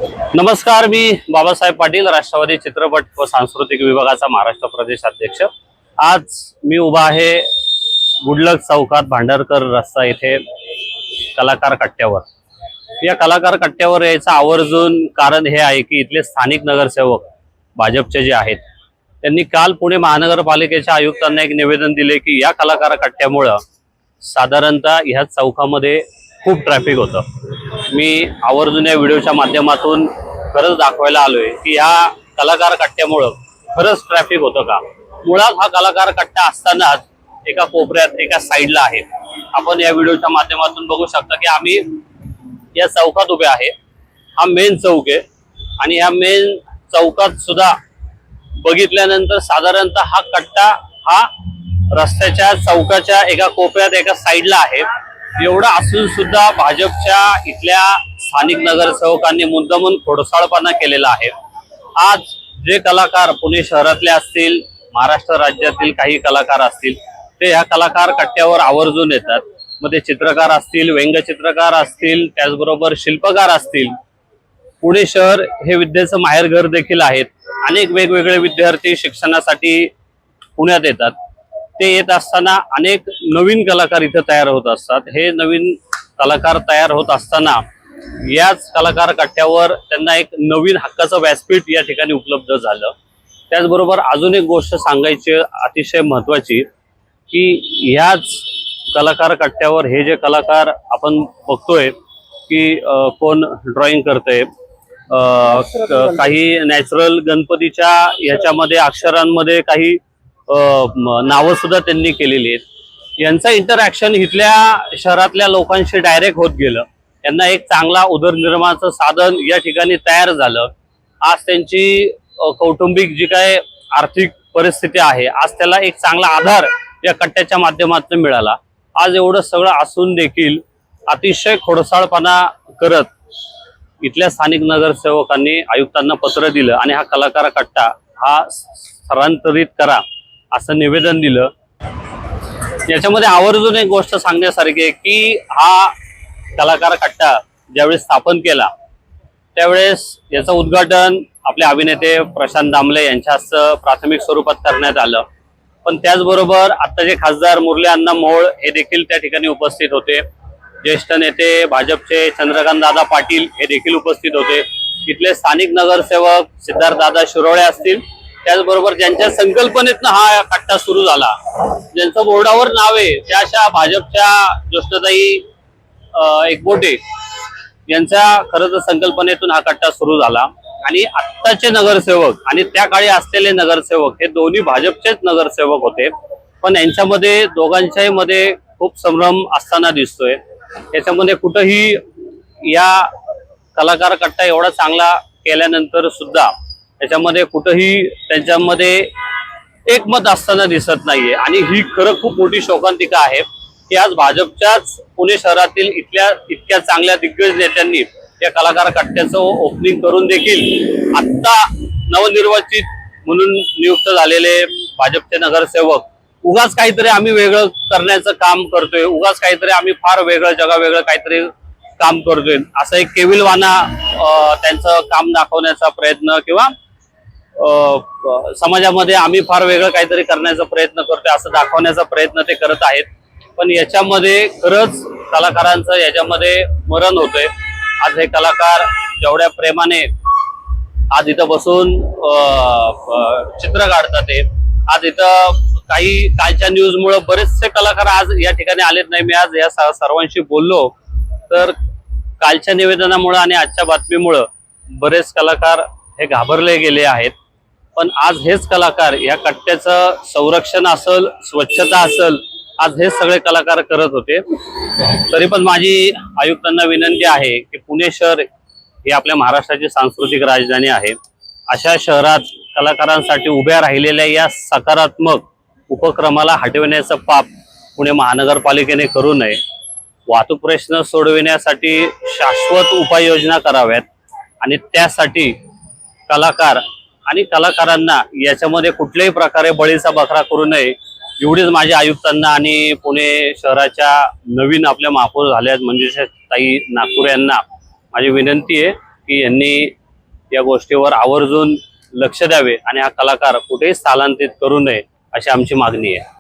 नमस्कार, मी बाबासाहेब पाटील, राष्ट्रवादी चित्रपट व सांस्कृतिक विभागाचा महाराष्ट्र प्रदेश अध्यक्ष। आज मी उभा आहे गुडलक चौकात भांडारकर रस्ता येथे कलाकार कट्ट्यावर। या कलाकार कट्ट्यावर यायचं आवर्जून कारण हे आहे की इथले स्थानिक नगरसेवक भाजपचे जे आहेत त्यांनी काल पुणे महानगरपालिकेच्या आयुक्तांना एक निवेदन दिले की या कलाकार कट्ट्यामुळे साधारणतः ह्या चौकामध्ये खूप ट्रॅफिक होतं। मी आवर्जून या व्हिडिओच्या माध्यमातून खरंच दाखवायला आलोय की या कलाकार कट्ट्यामुळे खरंच ट्रॅफिक होतं का। मुळात हा कलाकार कट्टा असतानाच एका कोपऱ्यात एका साईडला आहे। आपण या व्हिडिओच्या माध्यमातून बघू शकता की आम्ही या चौकात उभे आहे। हा मेन चौक आहे आणि या मेन चौकात सुद्धा बघितल्यानंतर साधारणतः हा कट्टा हा रस्त्याच्या चौकाच्या एका कोपऱ्यात एका साईडला आहे। एवढा असून सुद्धा भाजपच्या इथल्या स्थानिक नगरसेवकांनी मुद्दामून खोडसाळपणा केलेला आहे। आज जे कलाकार पुणे शहरातले असतील, महाराष्ट्र राज्यातील काही कलाकार असतील, ते ह्या कलाकार कट्ट्यावर आवर्जून येतात। मग ते चित्रकार असतील, व्यंगचित्रकार असतील, त्याचबरोबर शिल्पकार असतील। पुणे शहर हे विद्येचं माहेरघर देखील आहेत। अनेक वेगवेगळे विद्यार्थी शिक्षणासाठी पुण्यात येतात। ते येत असताना अनेक नवीन कलाकार इथे तयार होत असतात। हे नवीन कलाकार तयार होत असताना याच कलाकार कट्ट्यावर त्यांना एक नवीन हक्काचं व्यासपीठ या ठिकाणी उपलब्ध झालं। त्याचबरोबर अजून एक गोष्ट सांगायची अतिशय महत्त्वाची की ह्याच कलाकार कट्ट्यावर हे जे कलाकार आपण बघतोय की कोण ड्रॉइंग करतंय, काही नॅचरल गणपतीच्या ह्याच्यामध्ये अक्षरांमध्ये काही नावं सुद्धा त्यांनी केलेली आहेत। यांचा इंटरॅक्शन इथल्या शहरातल्या लोकांशी डायरेक्ट होत गेलं। यांना एक चांगला उदरनिर्वाहाचं साधन या ठिकाणी तयार झालं। आज त्यांची कौटुंबिक जी काय आर्थिक परिस्थिती आहे, आज त्याला एक चांगला आधार या कट्ट्याच्या माध्यमातून मिळाला। आज एवढं सगळं असून देखील अतिशय खोडसाळपणा करत इथल्या स्थानिक नगरसेवकांनी आयुक्तांना पत्र दिलं आणि हा कलाकार कट्टा हा स्थलांतरित करा असं निवेदन दिलं। याच्यामध्ये आवर्जून एक गोष्ट सांगण्यासारखी आहे की हा कलाकार कट्टा ज्यावेळेस स्थापन केला त्यावेळेस याचं उद्घाटन आपले अभिनेते प्रशांत दामले यांच्या हस्ते प्राथमिक स्वरूपात करण्यात आलं। पण त्याचबरोबर आत्ताचे खासदार मुरली अण्णा मोहोळ हे देखील त्या ठिकाणी उपस्थित होते। ज्येष्ठ नेते भाजपचे चंद्रकांत दादा पाटील हे देखील उपस्थित होते। इथले स्थानिक नगरसेवक सिद्धार्थ दादा शिरोळे असतील, त्याचबरोबर ज्यांच्या संकल्पनेतनं हा कट्टा सुरू झाला, ज्यांचं बोर्डावर नाव आहे त्या अशा भाजपच्या ज्योष्णताई एकबोटे यांच्या खरं तर संकल्पनेतून हा कट्टा सुरू झाला। आणि आत्ताचे नगरसेवक आणि त्या काळी असलेले नगरसेवक हे दोन्ही भाजपचेच नगरसेवक होते। पण यांच्यामध्ये दोघांच्याही मध्ये खूप संभ्रम असताना दिसतोय। याच्यामध्ये कुठंही या कलाकार कट्टा एवढा चांगला केल्यानंतर सुद्धा त्याच्यामध्ये कुठंही त्यांच्यामध्ये एकमत असताना दिसत नाहीये। आणि ही खरं खूप मोठी शोकांतिका आहे की आज भाजपच्याच पुणे शहरातील इतक्या चांगल्या दिग्गज नेत्यांनी या कलाकार कट्ट्याचं ओपनिंग करून देखील आत्ता नवनिर्वाचित म्हणून नियुक्त झालेले भाजपचे नगरसेवक उगाच काहीतरी आम्ही वेगळं करण्याचं काम करतोय, उगाच काहीतरी आम्ही फार वेगळं जगावेगळं काहीतरी काम करतोय असं एक केविलवाना त्यांचं काम दाखवण्याचा प्रयत्न किंवा समाजामध्ये आम्ही फार वेगळं काहीतरी करण्याचा प्रयत्न करतोय असं दाखवण्याचा प्रयत्न ते करत आहेत। पण याच्यामध्ये खरंच कलाकारांचं याच्यामध्ये मरण होतंय। आज हे कलाकार जेवढ्या प्रेमाने आज इथं बसून चित्र काढतात, आज इथं काही कालच्या न्यूजमुळे बरेचसे कलाकार आज या ठिकाणी आलेत नाही। मी आज या सर्वांशी बोललो तर कालच्या निवेदनामुळे आणि आजच्या बातमीमुळे बरेच कलाकार हे घाबरले गेले आहेत। पण आज हेच कलाकार या कट्ट्याचं संरक्षण असेल, स्वच्छता असेल, आज हे सगळे कलाकार करत होते। तरी पण माझी आयुक्तांना विनंती आहे की पुणे शहर ही आपल्या महाराष्ट्राची सांस्कृतिक राजधानी आहे। अशा शहरात कलाकारांसाठी उभ्या राहिलेल्या या सकारात्मक उपक्रमाला हटविण्याचं पाप पुणे महानगरपालिकेने करू नये। वाहतूक प्रश्न सोडविण्यासाठी शाश्वत उपाययोजना कराव्यात आणि त्यासाठी कलाकार आणि कलाकारांना याच्यामध्ये कुठल्याही प्रकारे बळीचा बकरा करू नये एवढीच माझी आयुक्तांना आणि पुणे शहराच्या नवीन आपल्या महापौर झाल्यात मंजुषा ताई नागपूर यांना माझी विनंती आहे की यांनी या गोष्टीवर आवर्जून लक्ष द्यावे आणि हा कलाकार कुठेही स्थलांतरित करू नये अशी आमची मागणी आहे.